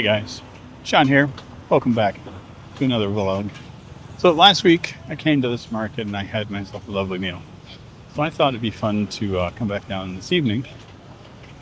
Hey guys, Sean here. Welcome back to another vlog. So last week I came to this market and I had myself a lovely meal. So I thought it'd be fun to come back down this evening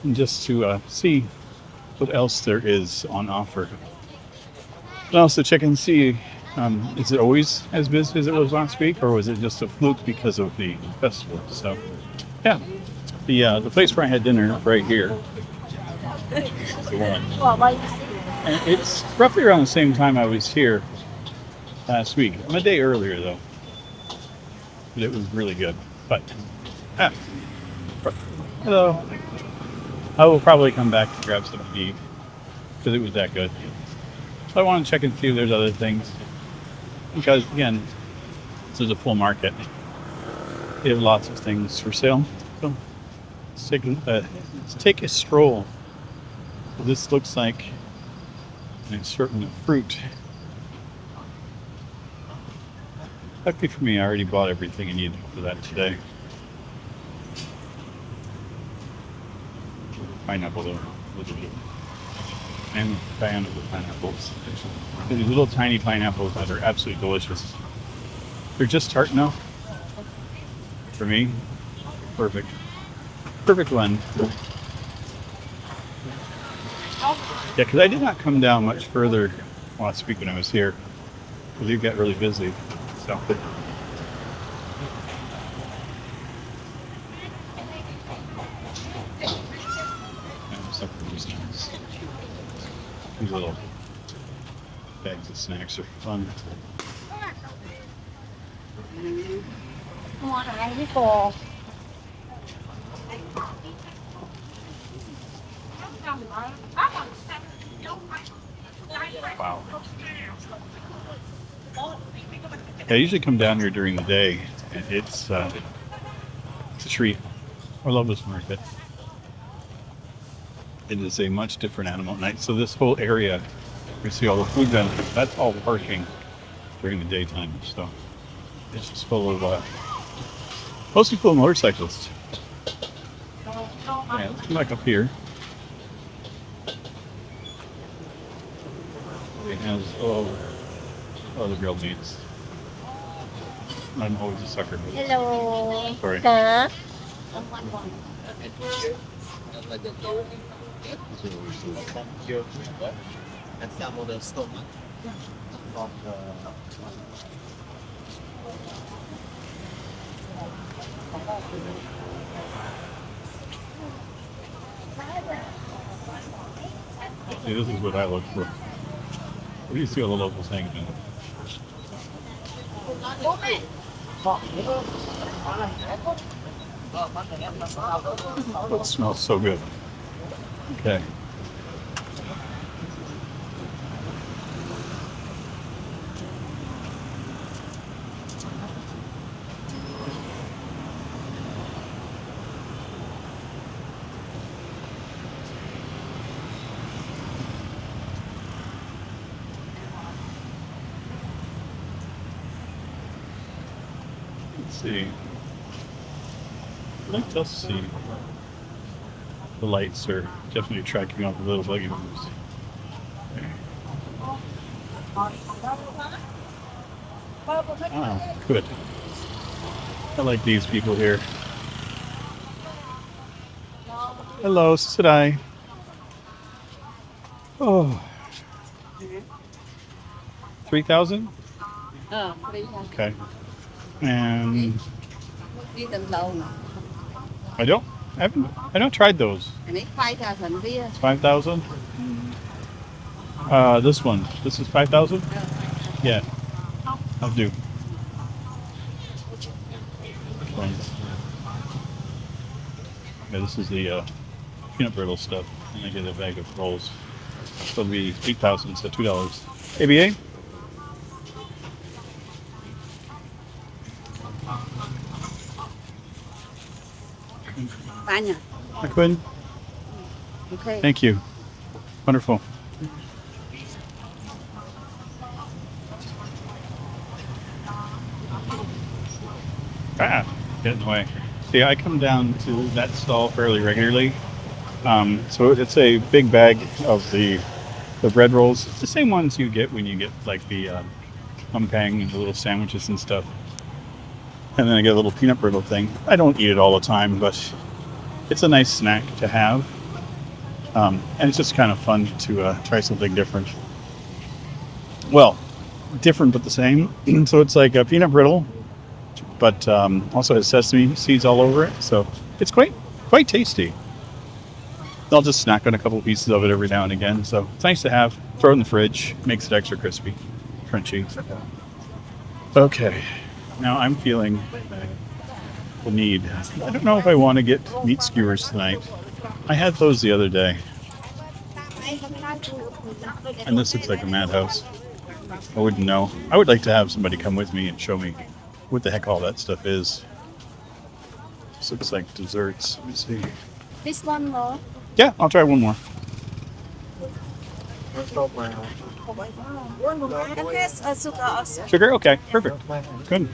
and just to see what else there is on offer. And also check and see, is it always as busy as it was last week, or was it just a fluke because of the festival? So yeah, the place where I had dinner right here. This is the one. And it's roughly around the same time I was here last week. I'm a day earlier though, but it was really good. But ah, hello. I will probably come back to grab some meat because it was that good. So I want to check and see if there's other things because again, this is a full market. They have lots of things for sale. So let's take a stroll. This looks like an assortment of fruit. Luckily for me, I already bought everything I needed for that today. Pineapple though, I'm a fan of the pineapples. These little tiny pineapples that are absolutely delicious. They're just tart enough for me. Perfect. Perfect blend. Yeah, because I did not come down much further last week when I was here, because you got really busy. So, these little bags of snacks are fun. Wow. I usually come down here during the day, and it's a treat. I love this market. It is a much different animal at night. So this whole area, you see all the food vendors, that's all parking during the daytime. So it's just full of, mostly full of motorcyclists. Yeah, let's come back up here. It has all the grilled meats. I'm always a sucker for this. Hello. Sorry. Hả? See, this is what I look for. What do you see all the locals hanging out? Oh, it smells so good. Okay. Let's see. Let us see. The lights are definitely tracking off the little buggy moves. Ah, good. I like these people here. Hello, Sadai. Oh. 3,000? Okay. And Đi tầm đầu nè. I don't tried those. Anh ấy khoai trà thần bia. 5,000? This one. This is 5,000? Yeah. I'll do. Thanks. Yeah, this is the peanut brittle stuff. And I get a bag of rolls. So it'll be 8,000, so $2. ABA? Anh à? I couldn't. Okay. Thank you. Wonderful. Ah, get in the way. See, I come down to that stall fairly regularly. So it's a big bag of the the bread rolls. It's the same ones you get when you get like the something and the little sandwiches and stuff. And then I get a little peanut brittle thing. I don't eat it all the time, but it's a nice snack to have. And it's just kind of fun to try something different. Well, different but the same. So it's like a peanut brittle, but also has sesame seeds all over it. So it's quite tasty. I'll just snack on a couple of pieces of it every now and again. So it's nice to have. Throw it in the fridge. Makes it extra crispy, crunchy. Okay. Now I'm feeling the need. I don't know if I want to get meat skewers tonight. I had those the other day. And this looks like a madhouse. I wouldn't know. I would like to have somebody come with me and show me what the heck all that stuff is. This looks like desserts. Let me see. This one more. Yeah, I'll try one more. It has a sugar also. Sugar? Okay, perfect. Good.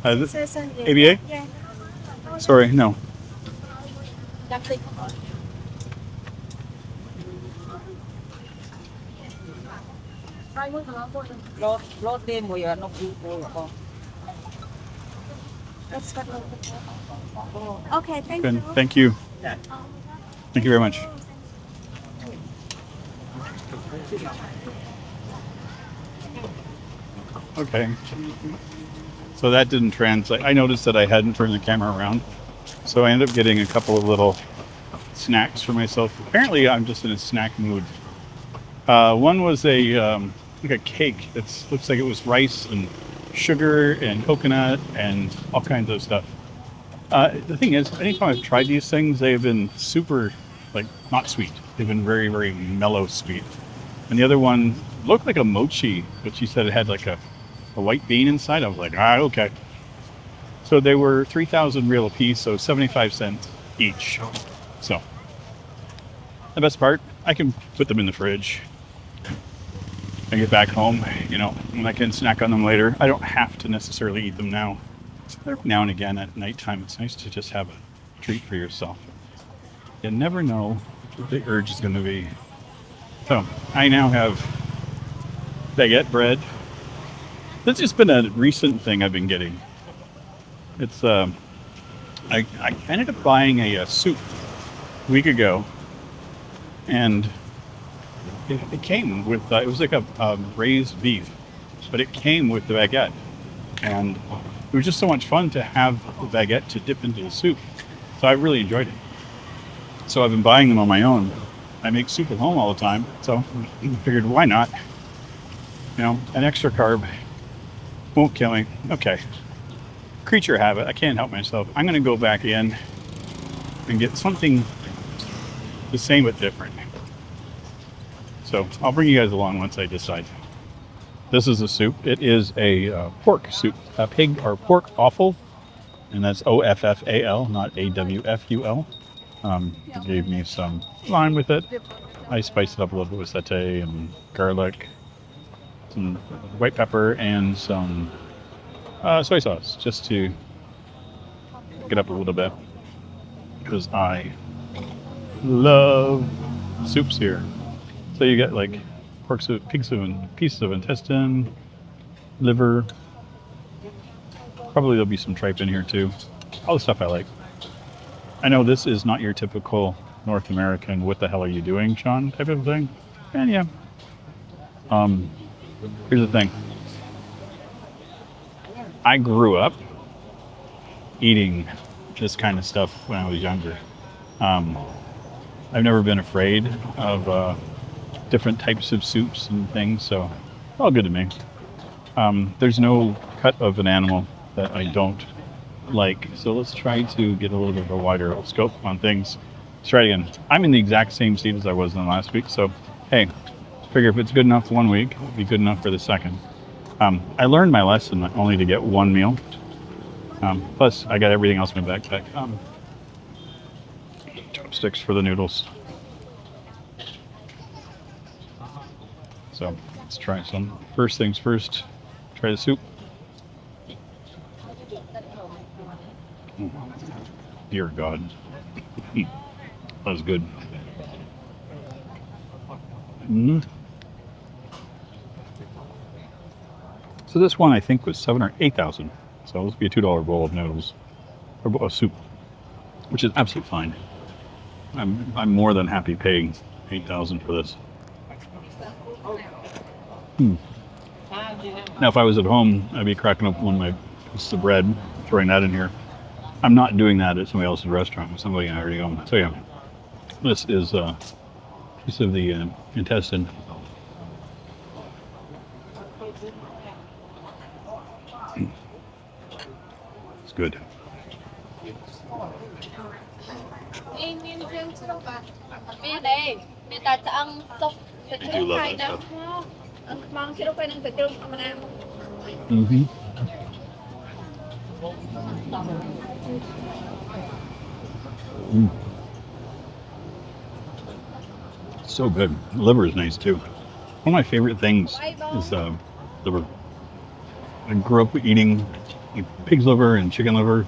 ABA? Yeah. Sorry, no. Nothing. That's what. Okay, thank Good. you. Thank you. Thank you very much. Okay. So that didn't translate. I noticed that I hadn't turned the camera around. So I ended up getting a couple of little snacks for myself. Apparently I'm just in a snack mood. One was like a cake that looks like it was rice and sugar and coconut and all kinds of stuff. The thing is, anytime I've tried these things, they've been super, like, not sweet. They've been very, very mellow sweet. And the other one looked like a mochi, but she said it had like a white bean inside. I was like, okay. So they were 3,000 real a piece, so 75 cents each. So the best part, I can put them in the fridge and get back home, and I can snack on them later. I don't have to necessarily eat them now. Now and again at nighttime, it's nice to just have a treat for yourself. You never know what the urge is going to be. So I now have baguette bread. That's just been a recent thing I've been getting. It's I ended up buying a soup a week ago, and it came with it was like a raised beef, but it came with the baguette, and it was just so much fun to have the baguette to dip into the soup. So I really enjoyed it. So I've been buying them on my own. I make soup at home all the time, so I figured why not? An extra carb won't kill me. Okay. Creature habit. I can't help myself. I'm going to go back in and get something the same but different. So I'll bring you guys along once I decide. This is a soup. It is a pork soup, a pig or pork offal, and that's OFFAL, not AWFUL. It gave me some lime with it. I spiced it up a little bit with satay and garlic, some white pepper, and some soy sauce, just to get up a little bit, because I love soups here. So you get like pork soup, pig soup, and pieces of intestine, liver. Probably there'll be some tripe in here too. All the stuff I like. I know this is not your typical North American "what the hell are you doing, Sean" type of thing. And yeah. Here's the thing. I grew up eating this kind of stuff when I was younger. I've never been afraid of different types of soups and things, so all good to me. There's no cut of an animal that I don't like, so let's try to get a little bit of a wider scope on things. Let's try it again. I'm in the exact same seat as I was in the last week, so hey, figure if it's good enough 1 week, it'll be good enough for the second. I learned my lesson only to get one meal. Plus, I got everything else in my backpack. Chopsticks for the noodles. So let's try some. First things first, try the soup. Dear God. That was good. Mm. So this one I think was 7 or 8,000. So this would be a $2 bowl of noodles or bowl of soup, which is absolutely fine. I'm more than happy paying 8,000 for this. Now, if I was at home, I'd be cracking up one of my pieces of bread, throwing that in here. I'm not doing that at somebody else's restaurant with somebody I already own. So yeah, this is a piece of the intestine. It's good. I do love that stuff. Mm-hmm. Mm. So good. The liver is nice too. One of my favorite things is liver. I grew up eating pig's liver and chicken liver.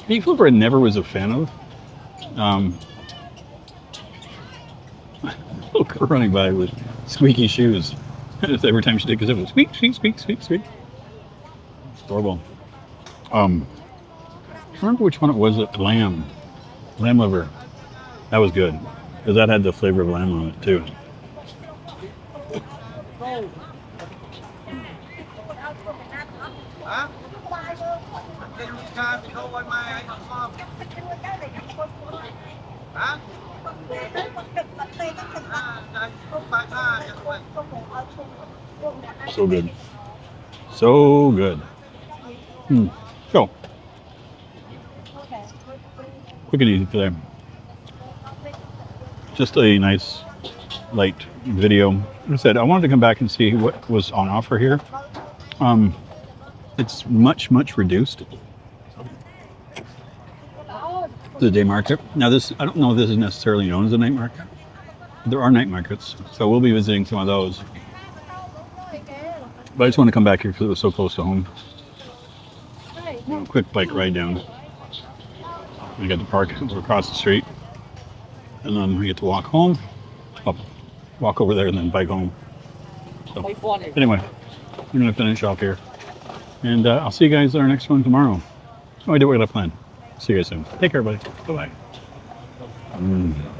Beef liver I never was a fan of. Little girl running by with squeaky shoes. Every time she did, because it was squeak, squeak, squeak, squeak, squeak. It's adorable. I remember which one it was. Lamb liver. That was good because that had the flavor of lamb on it too. So good. So good. So, quick and easy today. Just a nice, light video. Like I said, I wanted to come back and see what was on offer here. It's much, much reduced. The day market. Now this, I don't know if this is necessarily known as a night market. There are night markets, so we'll be visiting some of those. But I just want to come back here because it was so close to home. Quick bike ride down. We got the park across the street, and then we get to walk home. Up, walk over there, and then bike home. So anyway, we're gonna finish off here, and I'll see you guys at our next one tomorrow. No idea what I plan. See you guys soon. Take care, everybody. Bye bye.